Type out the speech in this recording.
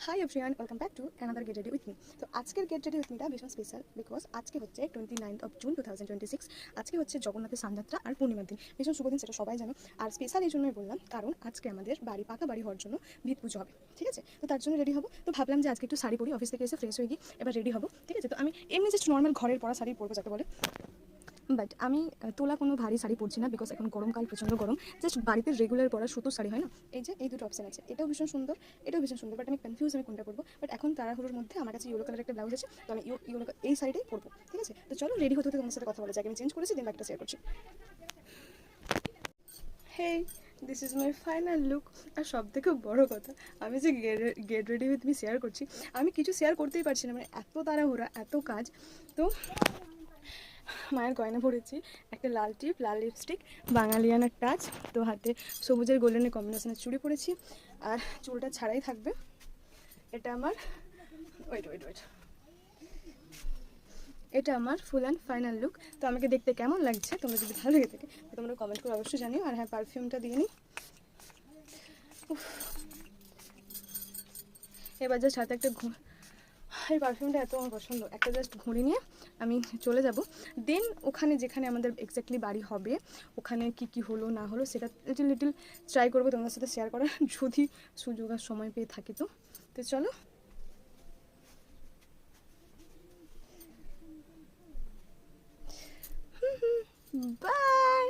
Hi everyone, welcome back to another gate ready with me. তো আজকের gate ready with মিটা ভীষণ special, because আজকে হচ্ছে 29th of June 2026। আজকে হচ্ছে জগন্নাথের সান্যাত্রা আর পূর্ণিমার দিন, ভীষণ শুভ দিন, সেটা সবাই জানো। আর স্পেশাল এই জন্যই বললাম, কারণ আজকে আমাদের পাকা বাড়ি হওয়ার জন্য ভিত পুজো হবে, ঠিক আছে? তো তার জন্য রেডি হবো। তো ভাবলাম যে আজকে একটু শাড়ি পরি, অফিস থেকে এসে ফ্রেশ হয়ে গিয়ে এবার রেডি হবো, ঠিক আছে? তো আমি এমনি জাস্ট নর্মাল ঘরের পরা শাড়ি পরবো যাকে বলে, বাট আমি তোলা কোনো ভারী শাড়ি পরছি না, বিকজ এখন গরমকাল, প্রচণ্ড গরম। জাস্ট বাড়িতে রেগুলার পরা সুতোর শাড়ি হয় না, এই যে এই দুটো অপশন আছে, এটাও ভীষণ সুন্দর, এটাও ভীষণ সুন্দর, বাট আমি কনফিউজ আমি কোনটা পরবো। বাট এখন তাড়াহুড়োর মধ্যে আমার কাছে ইয়েলো কালার একটা ব্লাউজ আছে, তো আমি ইয়েলো এই শাড়িটাই পরবো, ঠিক আছে? তো চলো রেডি হতে হতে তোমার সাথে কথা বলা যায়। আমি চেঞ্জ করেছি, দিন বাকিটা শেয়ার করছি। Hey, this is my final look. আর সব থেকে বড় কথা, আমি যে get ready with me share করছি, আমি কিছু শেয়ার করতেই পারছি না, মানে এত তাড়াহুড়া, এত কাজ। তো মায়ের গয়না পরেছি, একটা লাল টিপ, লাল লিপস্টিক, বাঙালিয়ানার টাচ, তো হাতে সবুজের গোল্ডেনের কম্বিনেশনের চুড়ি পরেছি, আর চুলটা ছাড়াই থাকবে। এটা আমার ওয়েট ওয়েট ওয়েট এটা আমার ফুল অ্যান্ড ফাইনাল লুক। তো আমাকে দেখতে কেমন লাগছে, তোমরা যদি ভালো লেগে থাকে তো তোমরা কমেন্ট করে অবশ্যই জানিও। আর হ্যাঁ, পারফিউমটা দিয়ে নিই। এবার জাস্ট হাতে একটা এই পারফিউমটা এত আমার পছন্দ, একটা জাস্ট ঘুরি নিয়ে আমি চলে যাব। দেন ওখানে যেখানে আমাদের এক্স্যাক্টলি বাড়ি হবে, ওখানে কি কি হলো না হলো সেটা লিটিল ট্রাই করবো তোমাদের সাথে শেয়ার করার, যদি সুযোগ আর সময় পেয়ে থাকি। তো তো চলো, বাই।